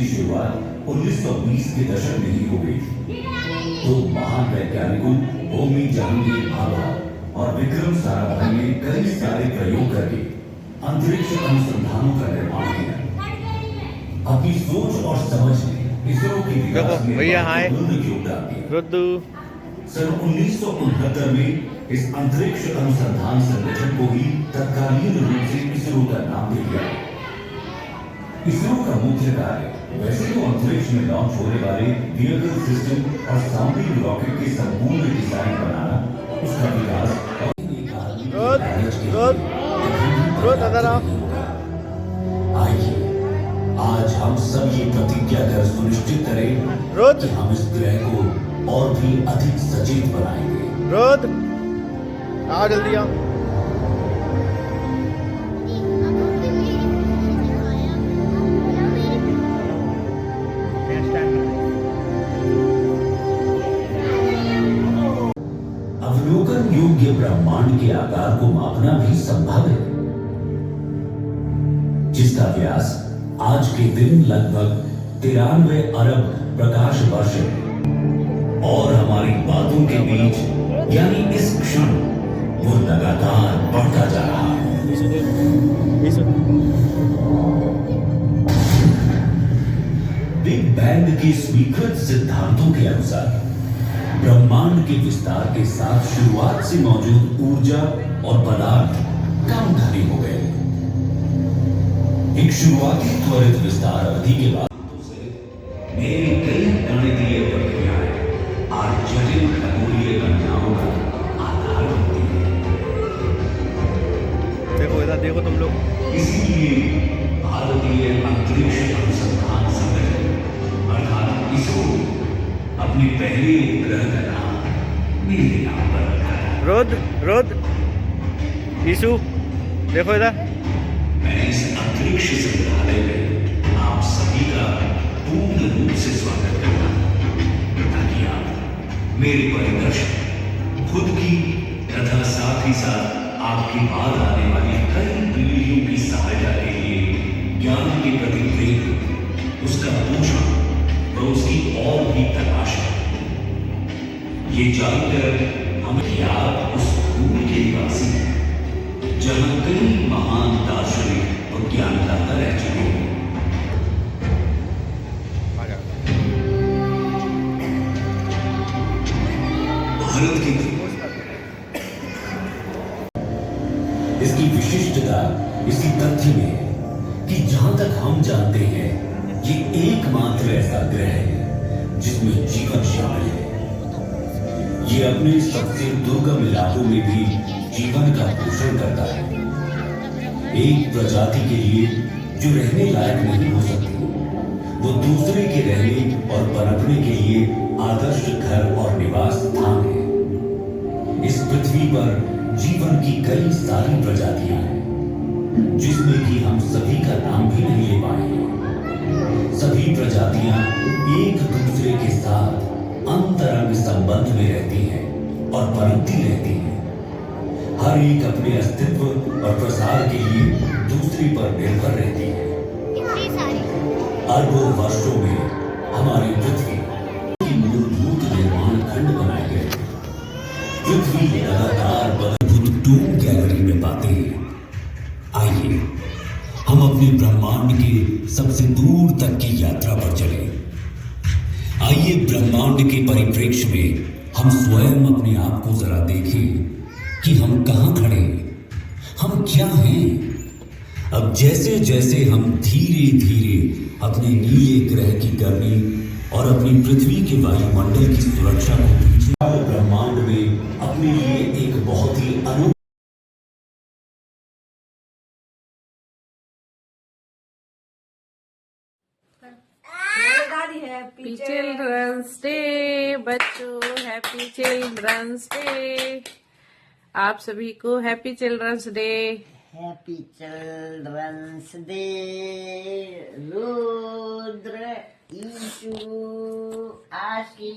की शुरुआत 1920 के दशक में ही हो गई थी। तो महान वैज्ञानिकों होमी जहांगीर भाभा और विक्रम साराभाई ने कई सारे प्रयोग करके अंतरिक्ष अनुसंधानों का निर्माण किया। अपनी सोच और समझ में इसरो के विकास में महत्वपूर्ण योगदान दिया। सन 1969 में इस अंतरिक्ष अनुसंधान संगठन को ही तत्कालीन रूप से इसरो का नाम दिया गया। इसरो का मुख्य कार्य वैसे तो अंतरिक्ष में लॉन्च होने वाले व्हीकल सिस्टम और साउंडिंग रॉकेट के संपूर्ण डिजाइन बनाना, उसका विकास आइए आज हम सब ये प्रतिज्ञा कर सुनिश्चित करें कि हम इस ग्रह को और भी अधिक सचेत बनाएंगे। जल्दी आओ। अवलोकन योग्य ब्रह्मांड के आकार को मापना भी संभव है, जिसका व्यास आज के दिन लगभग 93 अरब प्रकाश वर्ष है। और हमारी बातों के बीच यानी इस क्षण वो लगातार बढ़ता जा रहा है। बिग बैंग के स्वीकृत सिद्धांतों के अनुसार ब्रह्मांड के विस्तार के साथ शुरुआत से मौजूद ऊर्जा और पदार्थ कम घने हो गए। एक शुरुआती त्वरित विस्तार अवधि के बाद मेरी कई गणितीय प्रक्रियाएं आज जटिल खगोलीय गणनाओं का आधार बनती हैं। देखो तुम लोग। इसीलिए भारतीय अंतरिक्ष अनुसंधान संगठन अर्थात इसरो अपने पहले उपग्रह का नाम मेरे नाम पर रखा है। रोद ईशु देखो इधर। मैं इस अंतरिक्ष संग्रहालय में आप सभी का पूर्ण रूप से स्वागत करता हूं, ताकि आप मेरे परिदर्शन खुद की तथा साथ ही साथ आपके बाद आने वाली कई पीढ़ियों की सहायता के लिए ज्ञान के प्रति प्रेम, उसका पोषण व उसकी और भी तलाश है। ये जानकर हम आप उस भूमि के निवासी हैं जहां कई महान दार्शनिक और ज्ञानदाता रह चुके हैं। भारत की इसकी विशिष्टता इसी तथ्य में है कि जहां तक हम जानते हैं ये एकमात्र ऐसा ग्रह है जिसमें जीवन शामिल है। ये अपने सबसे दुर्गम इलाकों में भी जीवन का पोषण करता है। एक प्रजाति के लिए जो रहने लायक नहीं हो सकती, वो दूसरे के रहने और पनपने के लिए आदर्श घर और निवास स्थान है। इस पृथ्वी पर जीवन की कई सारी प्रजातियां हैं, जिसमें कि हम सभी का नाम भी नहीं ले पाएंगे। सभी प्रजातियां एक दूसरे के साथ अंतरंग संबंध में रहती हैं और पनपती रहती हैं। हर एक अपने अस्तित्व और प्रसार के लिए दूसरे पर निर्भर रहती है। अरबों वर्षों में हमारी पृथ्वी की मूलभूत निर्माण खंड बनाए गए। पृथ्वी लगातार बदलती डूम गैलरी में पाते हैं। आइए हम अपने ब्रह्मांड के सबसे दूर तक की यात्रा पर चलें। आइए ब्रह्मांड के परिप्रेक्ष्य में हम स्वयं अपने आप को जरा देखें कि हम कहां खड़े हैं, हम क्या हैं। अब जैसे जैसे हम धीरे धीरे अपने नीले ग्रह की गर्मी और अपनी पृथ्वी के वायुमंडल की सुरक्षा को पीछे ब्रह्मांड में अपने लिए एक बहुत ही अनोखा हैप्पी चिल्ड्रंस डे बच्चों, हैप्पी चिल्ड्रंस डे। आप सभी को happy children's day. Happy children's day Rudra, Ishu, आशी।